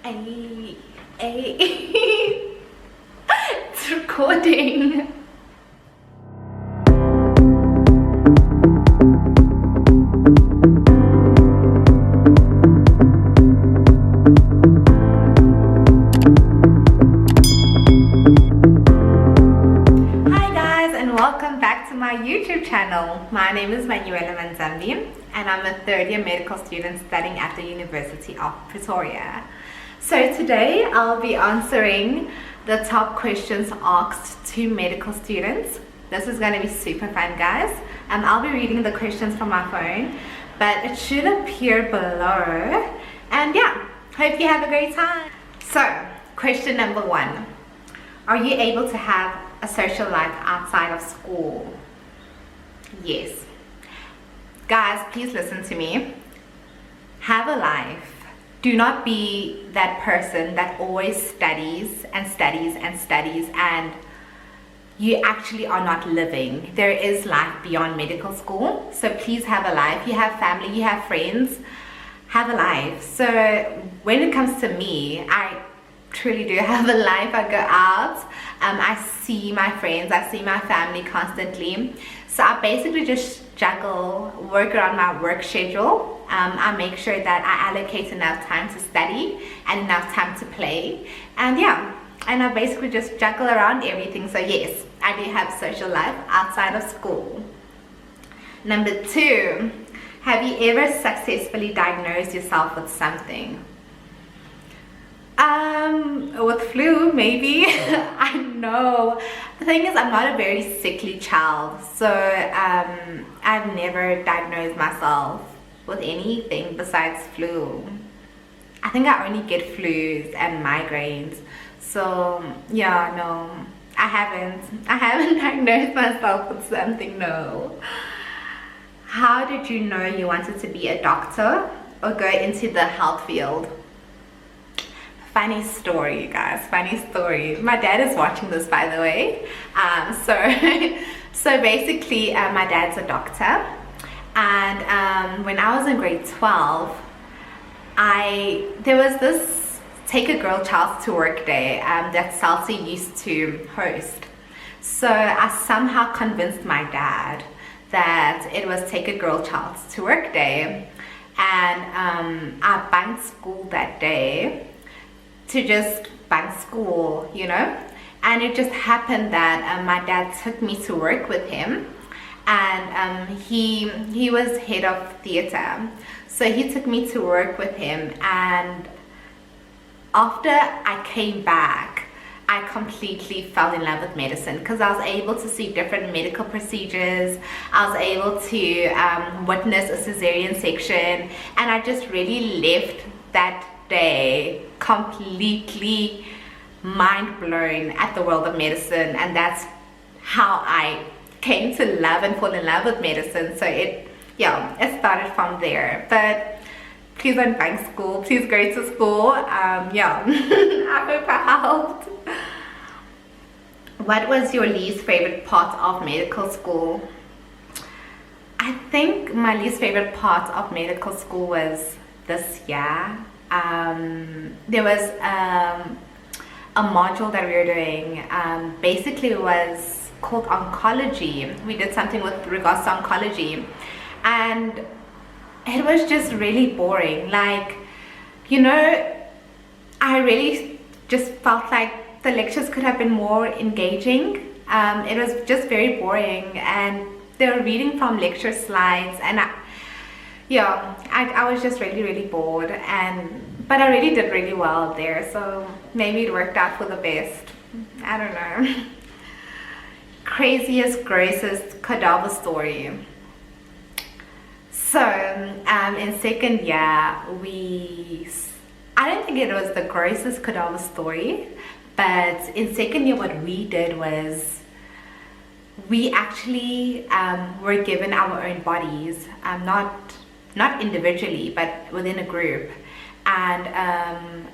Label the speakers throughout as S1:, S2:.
S1: Ay, ay. It's recording. Hi guys, and welcome back to my YouTube channel. My name is Manuela Manzambi, and I'm a third-year medical student studying at the University of Pretoria. So today I'll be answering the top questions asked to medical students. This is going to be super fun, guys. I'll be reading the questions from my phone, but it should appear below. And yeah, hope you have a great time. So, question number 1. Are you able to have a social life outside of school? Yes. Guys, please listen to me. Have a life. Do not be that person that always studies and studies and studies and you actually are not living. There is life beyond medical school. So please have a life. You have family, you have friends. Have a life. So when it comes to me, I truly do have a life. I go out, I see my friends, I see my family constantly. So I basically just juggle, work around my work schedule. I make sure that I allocate enough time to study and enough time to play. And yeah, and I basically just juggle around everything. So yes, I do have social life outside of school. Number 2, have you ever successfully diagnosed yourself with something? With flu, maybe. I know. The thing is, I'm not a very sickly child, so I've never diagnosed myself with anything besides flu. I think I only get flus and migraines. So yeah, no, I haven't diagnosed myself with something, no. How did you know you wanted to be a doctor or go into the health field? Funny story, guys, funny story. My dad is watching this, by the way. So basically, my dad's a doctor. And when I was in grade 12, there was this Take a Girl Child to Work Day that Salty used to host. So I somehow convinced my dad that it was Take a Girl Child to Work Day. And I bunked school that day to just bunk school, you know. And it just happened that my dad took me to work with him. And he was head of theater, so he took me to work with him. And after I came back, I completely fell in love with medicine because I was able to see different medical procedures. I was able to witness a cesarean section, and I just really left that day completely mind blown at the world of medicine. And that's how I came to love and fall in love with medicine. So it started from there. But please don't bunk school, please go to school. Yeah. I hope I helped. What was your least favorite part of medical school? I think my least favorite part of medical school was this year. There was a module that we were doing. Basically it was called oncology. We did something with regards to oncology, and it was just really boring. Like, you know, I really just felt like the lectures could have been more engaging. It was just very boring, and they were reading from lecture slides, and I was just really bored. But I really did really well there, so maybe it worked out for the best. I don't know. Craziest, grossest cadaver story. So in second year, I don't think it was the grossest cadaver story, but in second year what we did was we actually were given our own bodies, not individually but within a group. And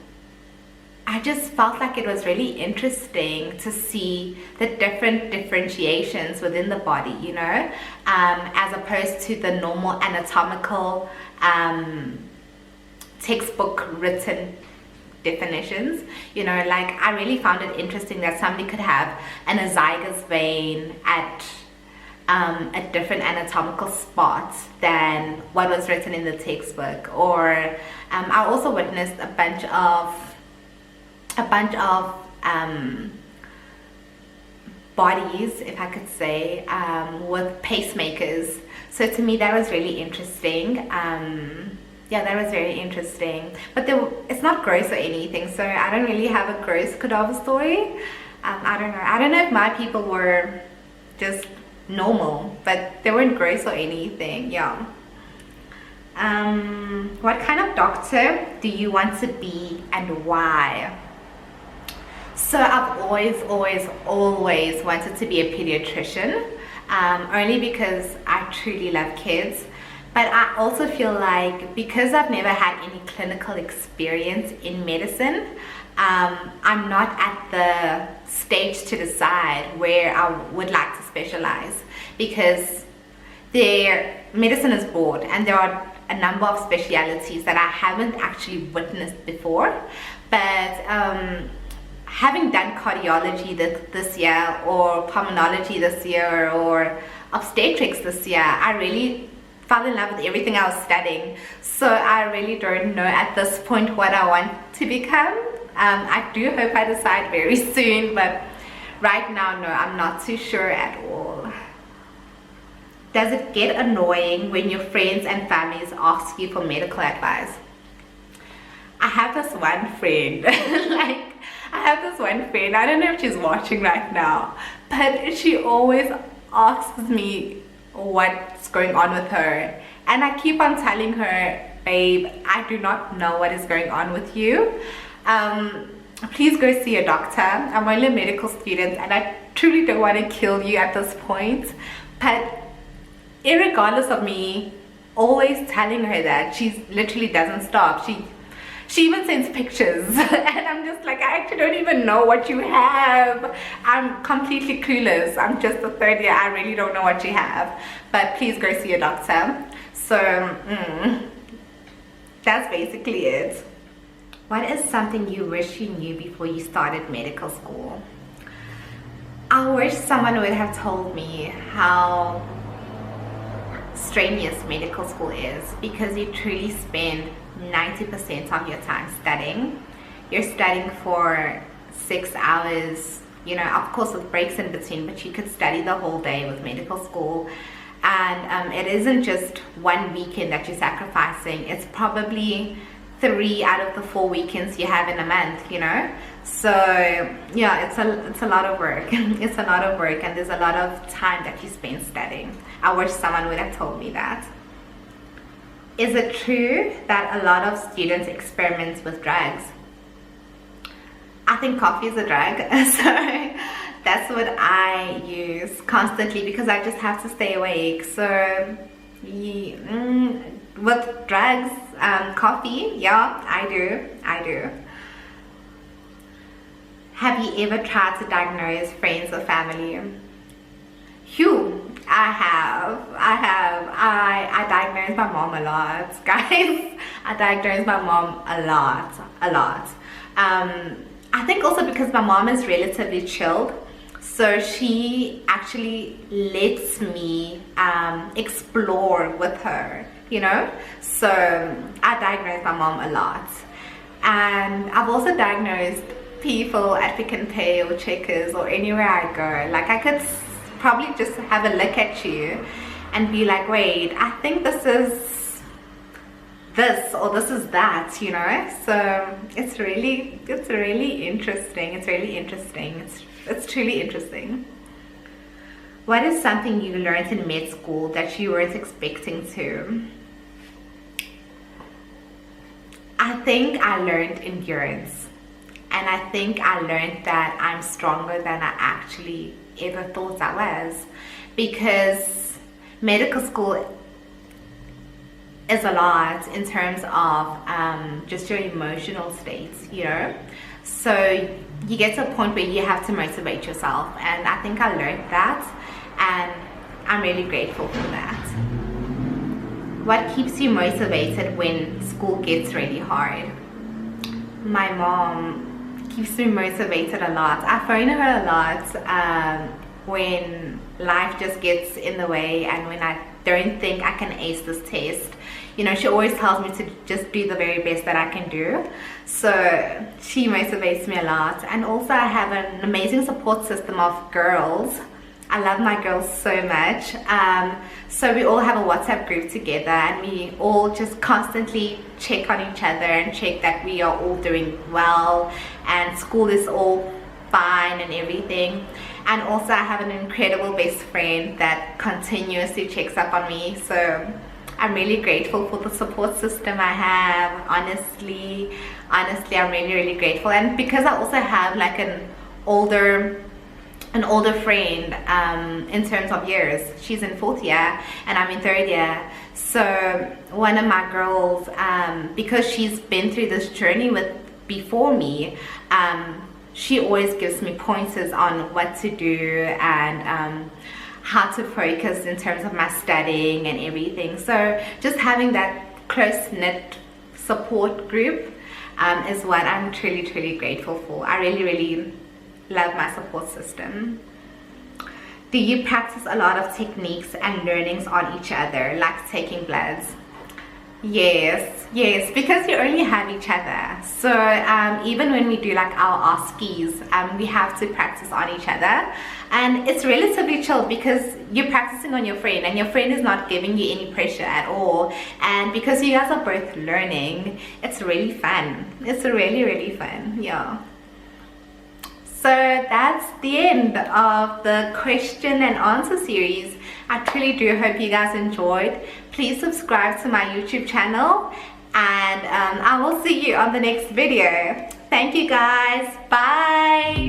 S1: I just felt like it was really interesting to see the different differentiations within the body, you know, as opposed to the normal anatomical textbook written definitions, you know, like I really found it interesting that somebody could have an azygous vein at a different anatomical spot than what was written in the textbook. Or I also witnessed a bunch of bodies, if I could say, with pacemakers. So to me that was really interesting. Yeah, that was very interesting. But it's not gross or anything, so I don't really have a gross cadaver story. I don't know if my people were just normal, but they weren't gross or anything. Yeah. What kind of doctor do you want to be and why? So I've always wanted to be a pediatrician, only because I truly love kids. But I also feel like because I've never had any clinical experience in medicine, I'm not at the stage to decide where I would like to specialize, because medicine is broad and there are a number of specialities that I haven't actually witnessed before. But having done cardiology this year, or pulmonology this year, or obstetrics this year, I really fell in love with everything I was studying. So I really don't know at this point what I want to become. I do hope I decide very soon, but right now, no, I'm not too sure at all. Does it get annoying when your friends and families ask you for medical advice? I have this one friend, I don't know if she's watching right now, but she always asks me what's going on with her, and I keep on telling her, babe, I do not know what is going on with you. Please go see a doctor. I'm only a medical student and I truly don't want to kill you at this point. But irregardless of me always telling her that, she literally doesn't stop. She even sends pictures and I'm just like, I actually don't even know what you have. I'm completely clueless. I'm just a third year. I really don't know what you have. But please go see a doctor. So that's basically it. What is something you wish you knew before you started medical school? I wish someone would have told me how strenuous medical school is, because you truly spend 90% of your time studying. You're studying for 6 hours, you know, of course with breaks in between, but you could study the whole day with medical school. And it isn't just one weekend that you're sacrificing, it's probably 3 out of the 4 weekends you have in a month, you know. So yeah, it's a lot of work. It's a lot of work, and there's a lot of time that you spend studying. I wish someone would have told me that. Is it true that a lot of students experiment with drugs? I think coffee is a drug, so that's what I use constantly because I just have to stay awake. So with drugs, coffee, yeah, I do. Have you ever tried to diagnose friends or family? Phew, I have. I diagnose my mom a lot, guys. I diagnose my mom a lot. I think also because my mom is relatively chilled, so she actually lets me explore with her, you know. So I diagnose my mom a lot, and I've also diagnosed people at Pick n Pay or Checkers or anywhere I go. Like I could probably just have a look at you and be like, wait, I think this is this or this is that, you know. So it's really interesting. It's truly interesting. What is something you learned in med school that you weren't expecting to? I think I learned endurance, and I think I learned that I'm stronger than I actually ever thought I was, because medical school is a lot in terms of just your emotional states, you know. So you get to a point where you have to motivate yourself, and I think I learned that, and I'm really grateful for that. What keeps you motivated when school gets really hard? my mom keeps me motivated a lot. I phone her a lot when life just gets in the way and when I don't think I can ace this test. You know, she always tells me to just do the very best that I can do. So she motivates me a lot. And also I have an amazing support system of girls. I love my girls so much. So we all have a WhatsApp group together and we all just constantly check on each other and check that we are all doing well and school is all fine and everything. And also I have an incredible best friend that continuously checks up on me. So I'm really grateful for the support system I have. Honestly, I'm really grateful. And because I also have like an older friend in terms of years. She's in 4th year and I'm in 3rd year. So one of my girls, because she's been through this journey before me, she always gives me pointers on what to do and how to focus in terms of my studying and everything. So just having that close-knit support group is what I'm truly grateful for. I really love my support system. Do you practice a lot of techniques and learnings on each other, like taking bloods? Yes, because you only have each other. So even when we do like our OSCEs, we have to practice on each other. And it's relatively chill because you're practicing on your friend and your friend is not giving you any pressure at all. And because you guys are both learning, it's really fun. It's really fun, yeah. So that's the end of the question and answer series. I truly do hope you guys enjoyed. Please subscribe to my YouTube channel and I will see you on the next video. Thank you guys. Bye.